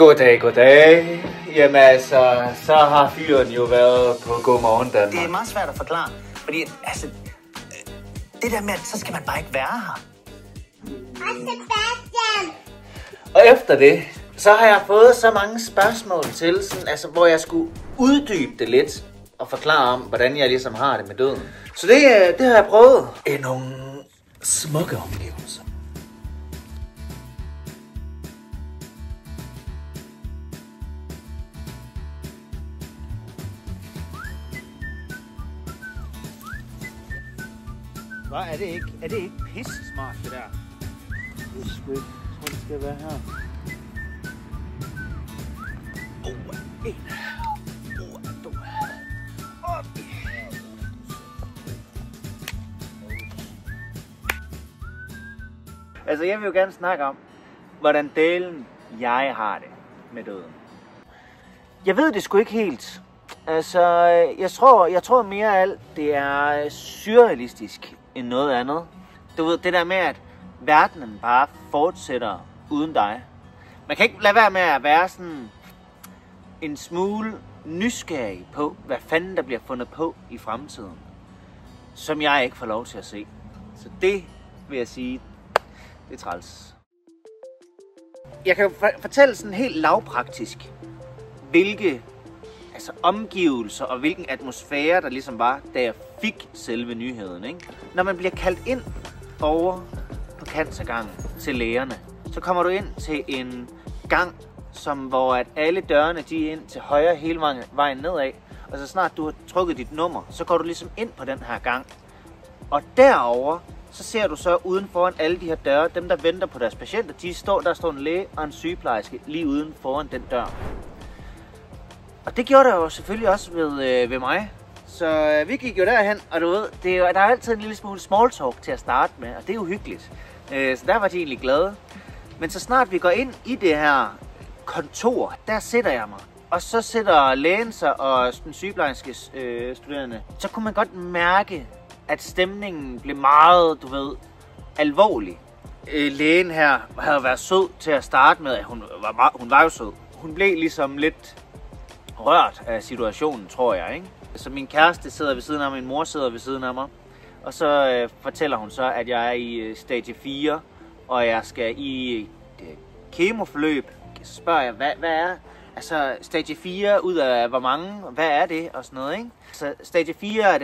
Goddag, goddag. Jamen altså, så har fyren jo været på Godmorgen Danmark. Det er meget svært at forklare, fordi altså, det der med, at så skal man bare ikke være her. Og efter det, så har jeg fået så mange spørgsmål til, sådan, altså, hvor jeg skulle uddybe det lidt og forklare om, hvordan jeg ligesom har det med døden. Så det har jeg prøvet i nogle smukke omgivelser. Hvad er det ikke pisse smart, det der? Det er sgu ikke. Jeg tror, det skal være her. En. To. Altså, jeg vil jo gerne snakke om, hvordan delen jeg har det med døden. Jeg ved det sgu ikke helt. Altså, jeg tror mere alt, det er surrealistisk end noget andet. Du ved, det der med, at verdenen bare fortsætter uden dig. Man kan ikke lade være med at være sådan en smule nysgerrig på, hvad fanden der bliver fundet på i fremtiden, som jeg ikke får lov til at se. Så det vil jeg sige, det er træls. Jeg kan jo fortælle sådan helt lavpraktisk, hvilke omgivelser og hvilken atmosfære der ligesom var, da jeg fik selve nyheden, ikke? Når man bliver kaldt ind over på cancergangen til lægerne, så kommer du ind til en gang, hvor at alle dørene de er ind til højre hele vejen nedad, og så snart du har trukket dit nummer, så går du ligesom ind på den her gang. Og derover så ser du så uden foran alle de her døre, dem der venter på deres patienter, der står en læge og en sygeplejerske lige uden foran den dør. Og det gjorde der jo selvfølgelig også ved mig. Så vi gik jo derhen, og du ved, der er altid en lille smule small talk til at starte med, og det er jo hyggeligt. Så der var de egentlig glade. Men så snart vi går ind i det her kontor, der sætter jeg mig. Og så sætter lægen sig og den sygeplejerske studerende. Så kunne man godt mærke, at stemningen blev meget, du ved, alvorlig. Lægen her havde været sød til at starte med, at hun var jo sød. Hun blev ligesom lidt rørt af situationen, tror jeg, ikke? Så min kæreste sidder ved siden af mig, min mor sidder ved siden af mig. Og så fortæller hun så, at jeg er i stadie 4, og jeg skal i et kemoforløb. Så spørger jeg, hvad er altså stadie 4 ud af hvor mange? Hvad er det? Og sådan noget, ikke? Så stadie 4 er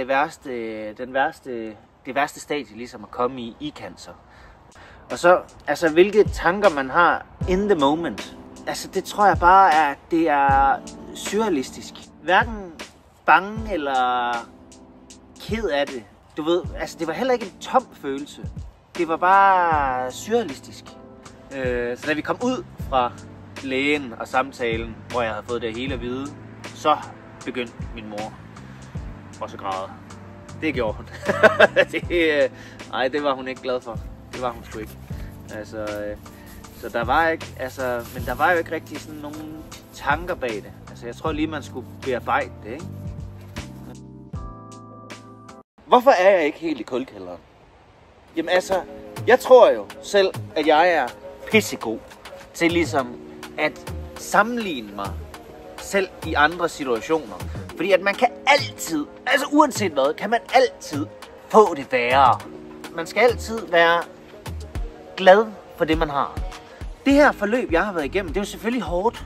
det værste stadie ligesom at komme i cancer. Og så, altså hvilke tanker man har in the moment. Altså det tror jeg bare er, at det er surrealistisk. Hverken bange eller ked af det. Du ved, altså det var heller ikke en tom følelse. Det var bare surrealistisk. Så da vi kom ud fra lægen og samtalen, hvor jeg havde fået det hele at vide, så begyndte min mor også at græde. Det gjorde hun. Nej, det var hun ikke glad for. Det var hun sgu ikke. Altså, så der var ikke, men der var jo ikke rigtig sådan nogen tanker bag det. Altså, jeg tror lige, man skulle bearbejde det, ikke? Hvorfor er jeg ikke helt i kuldekælderen? Jamen altså, jeg tror jo selv, at jeg er pissegod til ligesom at sammenligne mig selv i andre situationer. Fordi at man kan altid, altså uanset hvad, kan man altid få det værre. Man skal altid være glad for det, man har. Det her forløb, jeg har været igennem, det er jo selvfølgelig hårdt.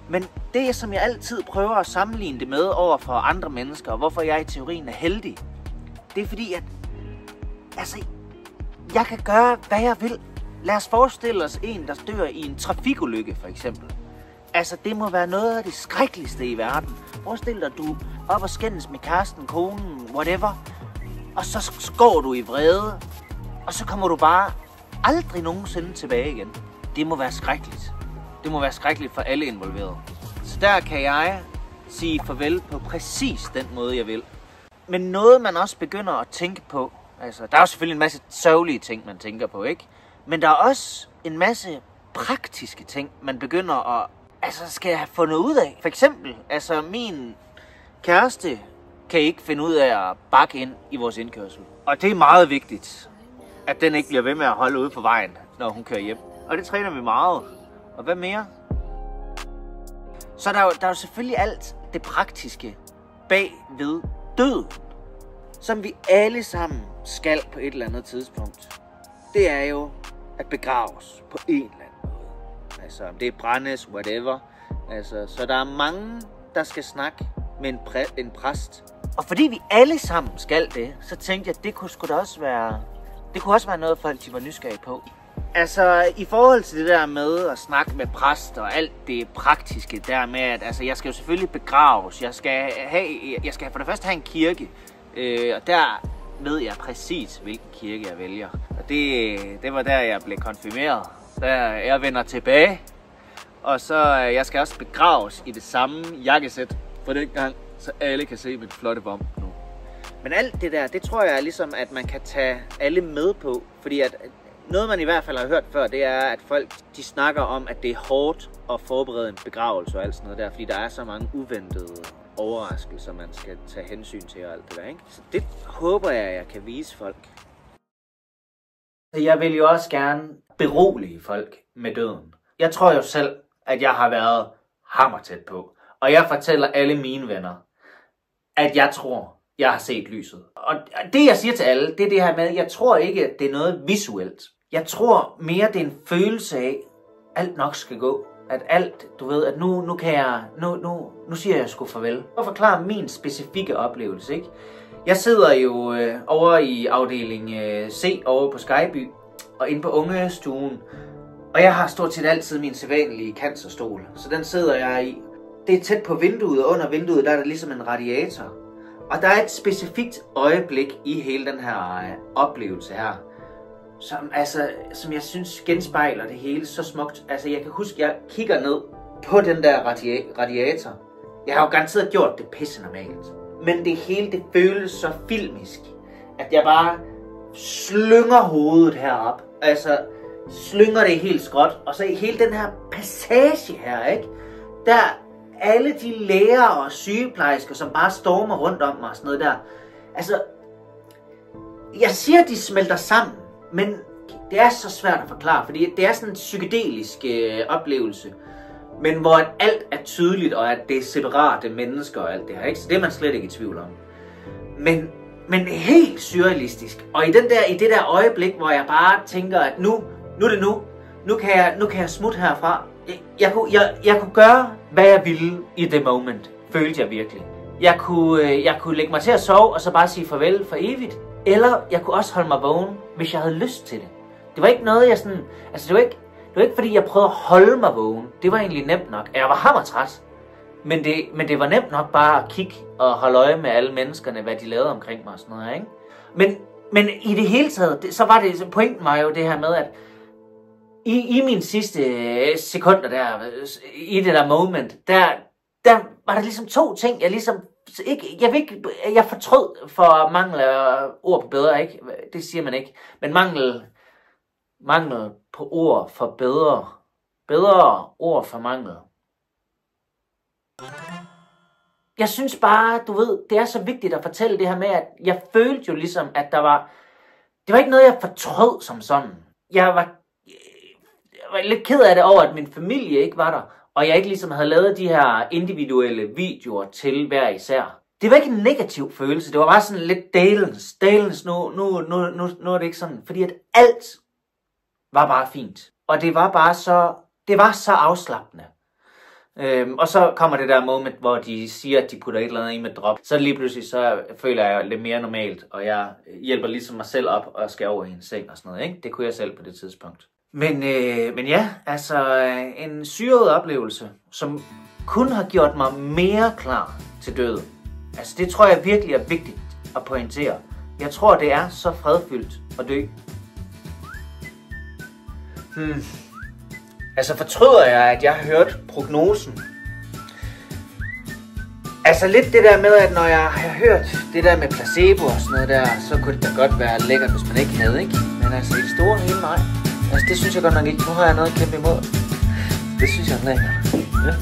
Men det, som jeg altid prøver at sammenligne det med over for andre mennesker, og hvorfor jeg i teorien er heldig, det er fordi, at jeg kan gøre, hvad jeg vil. Lad os forestille os en, der dør i en trafikulykke, for eksempel. Altså, det må være noget af det skrækkeligste i verden. Forestil dig, at du er op og skændes med kæresten, konen, whatever. Og så går du i vrede, og så kommer du bare aldrig nogensinde tilbage igen. Det må være skrækkeligt. Det må være skrækkeligt for alle involverede. Så der kan jeg sige farvel på præcis den måde, jeg vil. Men noget, man også begynder at tænke på, altså, der er jo selvfølgelig en masse sørgelige ting, man tænker på, ikke? Men der er også en masse praktiske ting, man begynder at, skal have fundet ud af. For eksempel, min kæreste kan ikke finde ud af at bakke ind i vores indkørsel. Og det er meget vigtigt, at den ikke bliver ved med at holde ude på vejen, når hun kører hjem. Og det træner vi meget. Og hvad mere? Så der er jo selvfølgelig alt det praktiske bag ved døden, som vi alle sammen skal på et eller andet tidspunkt. Det er jo at begraves på en eller anden måde. Altså om det brændes, whatever. Altså, så der er mange, der skal snakke med en præst. Og fordi vi alle sammen skal det, så tænkte jeg, at det kunne sgu da også være... Det kunne også være noget, folk de var nysgerrige på. Altså, i forhold til det der med at snakke med præst og alt det praktiske der med, at altså, jeg skal jo selvfølgelig begraves. Jeg skal for det første have en kirke. Og der ved jeg præcis, hvilken kirke jeg vælger. Og det var der, jeg blev konfirmeret. Der jeg vender tilbage. Og så jeg skal også begraves i det samme jakkesæt for den gang, så alle kan se mit flotte vom nu. Men alt det der, det tror jeg er ligesom, at man kan tage alle med på. Fordi at noget, man i hvert fald har hørt før, det er, at folk de snakker om, at det er hårdt at forberede en begravelse og alt sådan noget der. Fordi der er så mange uventede overraskelser, man skal tage hensyn til og alt det der, ikke? Så det håber jeg kan vise folk. Jeg vil jo også gerne berolige folk med døden. Jeg tror jo selv, at jeg har været hammertæt på. Og jeg fortæller alle mine venner, at jeg tror, jeg har set lyset. Og det jeg siger til alle, det er det her med, at jeg tror ikke, at det er noget visuelt. Jeg tror mere, det er en følelse af, at alt nok skal gå. At alt, du ved, at nu kan jeg, nu siger jeg sgu farvel. Og forklare min specifikke oplevelse, ikke? Jeg sidder jo over i afdeling C over på Skyby, og inde på ungestuen. Og jeg har stort set altid min sædvanlige cancerstol, så den sidder jeg i. Det er tæt på vinduet, og under vinduet der er der ligesom en radiator. Og der er et specifikt øjeblik i hele den her oplevelse her, som jeg synes genspejler det hele så smukt. Altså jeg kan huske, jeg kigger ned på den der radiator. Jeg har jo garanteret gjort det pisse normalt. Men det hele, det føles så filmisk, at jeg bare slynger hovedet herop. Altså slynger det helt skråt. Og så i hele den her passage her, ikke? Der alle de læger og sygeplejersker, som bare stormer rundt om mig og sådan noget der. Altså, jeg siger, de smelter sammen, men det er så svært at forklare, fordi det er sådan en psykedelisk oplevelse, men hvor alt er tydeligt, og at det er separate mennesker og alt det her, ikke? Så det er man slet ikke i tvivl om. Men helt surrealistisk. Og i det der øjeblik, hvor jeg bare tænker, at nu er det nu. Nu kan jeg smutte herfra. Jeg kunne gøre, hvad jeg ville i det moment, følte jeg virkelig. Jeg kunne lægge mig til at sove, og så bare sige farvel for evigt. Eller jeg kunne også holde mig vågen, hvis jeg havde lyst til det. Det var ikke noget, jeg sådan... Altså, det var ikke fordi, jeg prøvede at holde mig vågen. Det var egentlig nemt nok. Jeg var hammertræt. Men det var nemt nok bare at kigge og holde øje med alle menneskerne, hvad de lavede omkring mig og sådan noget, ikke? Men i det hele taget, så var det... Pointen var jo det her med, at i mine sidste sekunder der, i det der moment, der var der ligesom to ting, jeg fortrød for mangel af ord på bedre, ikke? Det siger man ikke. Men mangel på ord for bedre ord for mangel. Jeg synes bare, du ved, det er så vigtigt at fortælle det her med, at jeg følte jo ligesom, at det var ikke noget, jeg fortrød som sådan. Jeg var lidt ked af det over, at min familie ikke var der, og jeg ikke ligesom havde lavet de her individuelle videoer til hver især. Det var ikke en negativ følelse, det var bare sådan lidt dalens, nu er det ikke sådan, fordi at alt var bare fint. Og det var så afslappende. Og så kommer det der moment, hvor de siger, at de putter et eller andet i med drop. Så lige pludselig, så føler jeg lidt mere normalt, og jeg hjælper ligesom mig selv op og skal over i en seng og sådan noget, ikke? Det kunne jeg selv på det tidspunkt. Men ja, altså en syret oplevelse, som kun har gjort mig mere klar til døden. Altså det tror jeg virkelig er vigtigt at pointere. Jeg tror, det er så fredfyldt at dø. Altså fortryder jeg, at jeg har hørt prognosen? Altså lidt det der med, at når jeg har hørt det der med placebo og sådan noget der, så kunne det da godt være lækkert, hvis man ikke havde, ikke? Men altså i det store hele nej. Altså det synes jeg godt nok ikke. Nu har jeg noget at kæmpe imod. Det synes jeg er lækkert. Ja.